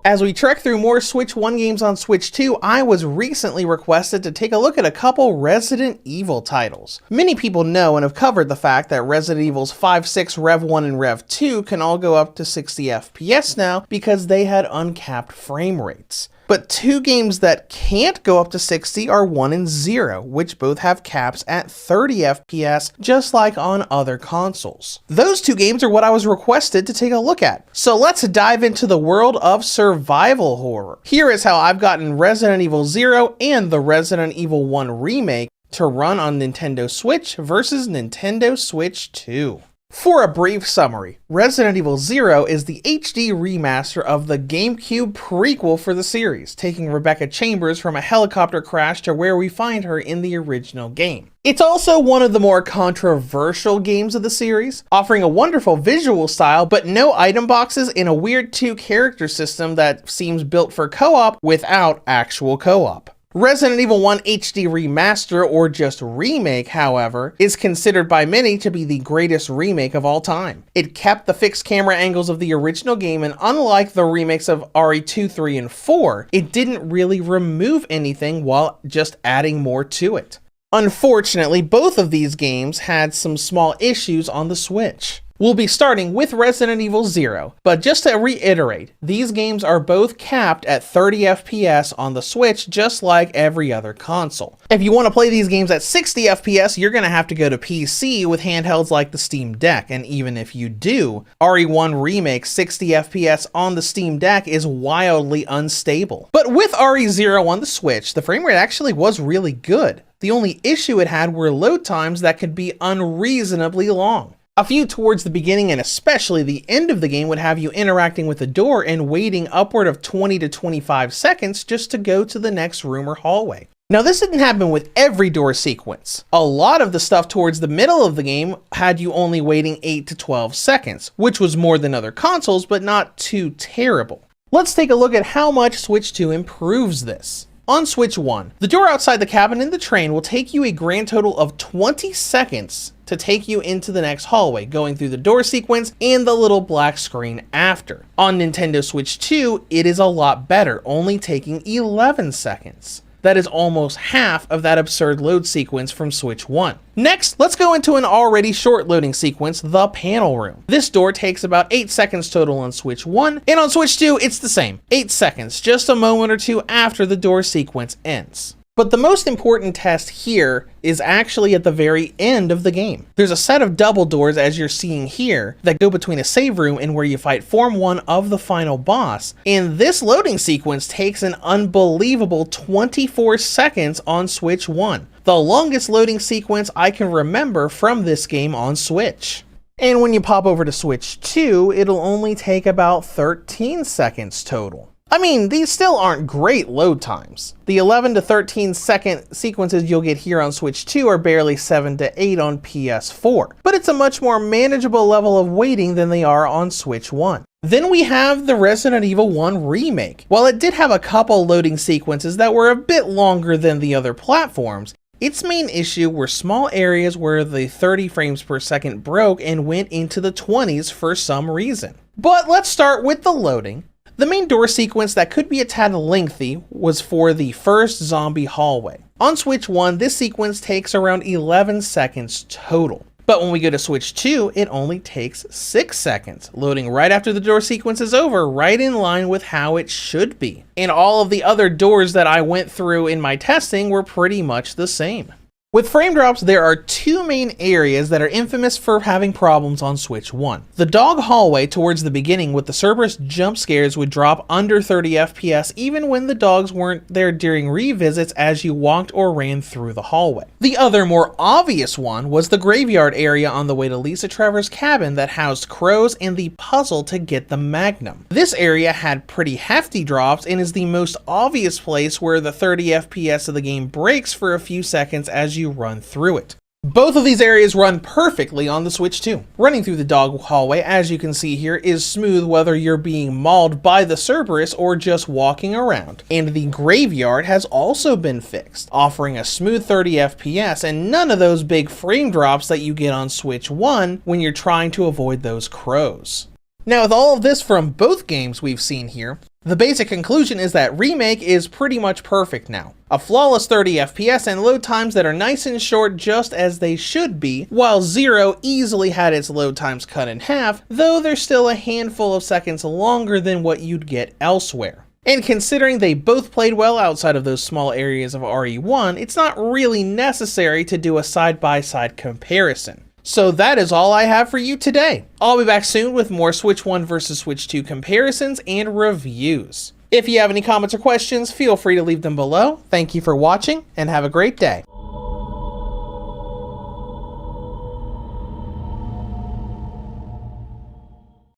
As we trek through more Switch 1 games on Switch 2, I was recently requested to take a look at a couple Resident Evil titles. Many people know and have covered the fact that Resident Evil's 5, 6, Rev 1, and Rev 2 can all go up to 60 FPS now because they had uncapped frame rates. But two games that can't go up to 60 are 1 and 0, which both have caps at 30 FPS, just like on other consoles. Those two games are what I was requested to take a look at. So let's dive into the world of survival horror. Here is how I've gotten Resident Evil 0 and the Resident Evil 1 remake to run on Nintendo Switch versus Nintendo Switch 2. For a brief summary, Resident Evil 0 is the HD remaster of the GameCube prequel for the series, taking Rebecca Chambers from a helicopter crash to where we find her in the original game. It's also one of the more controversial games of the series, offering a wonderful visual style but no item boxes and a weird two-character system that seems built for co-op without actual co-op. Resident Evil 1 HD Remaster, or just Remake, however, is considered by many to be the greatest remake of all time. It kept the fixed camera angles of the original game, and unlike the remakes of RE2, 3, and 4, it didn't really remove anything while just adding more to it. Unfortunately, both of these games had some small issues on the Switch. We'll be starting with Resident Evil 0, but just to reiterate, these games are both capped at 30 FPS on the Switch, just like every other console. If you want to play these games at 60 FPS, you're going to have to go to PC with handhelds like the Steam Deck, and even if you do, RE1 Remake 60 FPS on the Steam Deck is wildly unstable. But with RE0 on the Switch, the frame rate actually was really good. The only issue it had were load times that could be unreasonably long. A few towards the beginning and especially the end of the game would have you interacting with the door and waiting upward of 20 to 25 seconds just to go to the next room or hallway. Now this didn't happen with every door sequence. A lot of the stuff towards the middle of the game had you only waiting 8 to 12 seconds, which was more than other consoles but not too terrible. Let's take a look at how much Switch 2 improves this. On Switch 1, the door outside the cabin in the train will take you a grand total of 20 seconds to take you into the next hallway, going through the door sequence and the little black screen after. On Nintendo Switch 2, it is a lot better, only taking 11 seconds. That is almost half of that absurd load sequence from Switch 1. Next, let's go into an already short loading sequence, the panel room. This door takes about 8 seconds total on Switch 1, and on Switch 2, it's the same, 8 seconds, just a moment or two after the door sequence ends. But the most important test here is actually at the very end of the game. There's a set of double doors, as you're seeing here, that go between a save room and where you fight Form 1 of the final boss, and this loading sequence takes an unbelievable 24 seconds on Switch 1, the longest loading sequence I can remember from this game on Switch. And when you pop over to Switch 2, it'll only take about 13 seconds total. I mean, these still aren't great load times. The 11 to 13 second sequences you'll get here on Switch 2 are barely 7 to 8 on PS4, but it's a much more manageable level of waiting than they are on Switch 1. Then we have the Resident Evil 1 remake. While it did have a couple loading sequences that were a bit longer than the other platforms, its main issue were small areas where the 30 frames per second broke and went into the 20s for some reason. But let's start with the loading. The main door sequence that could be a tad lengthy was for the first zombie hallway. On Switch 1, this sequence takes around 11 seconds total. But when we go to Switch 2, it only takes 6 seconds, loading right after the door sequence is over, right in line with how it should be. And all of the other doors that I went through in my testing were pretty much the same. With frame drops, there are two main areas that are infamous for having problems on Switch 1. The dog hallway towards the beginning with the Cerberus jump scares would drop under 30 FPS even when the dogs weren't there during revisits as you walked or ran through the hallway. The other more obvious one was the graveyard area on the way to Lisa Trevor's cabin that housed crows and the puzzle to get the Magnum. This area had pretty hefty drops and is the most obvious place where the 30 FPS of the game breaks for a few seconds as you run through it. Both of these areas run perfectly on the Switch 2. Running through the dog hallway, as you can see here, is smooth whether you're being mauled by the Cerberus or just walking around. And the graveyard has also been fixed, offering a smooth 30 FPS and none of those big frame drops that you get on Switch 1 when you're trying to avoid those crows. Now with all of this from both games we've seen here, The basic conclusion is that Remake is pretty much perfect now. A flawless 30 FPS and load times that are nice and short just as they should be, while Zero easily had its load times cut in half, though they're still a handful of seconds longer than what you'd get elsewhere. And considering they both played well outside of those small areas of RE1, it's not really necessary to do a side-by-side comparison. So that is all I have for you today. I'll be back soon with more Switch 1 versus Switch 2 comparisons and reviews. If you have any comments or questions, feel free to leave them below. Thank you for watching, and have a great day.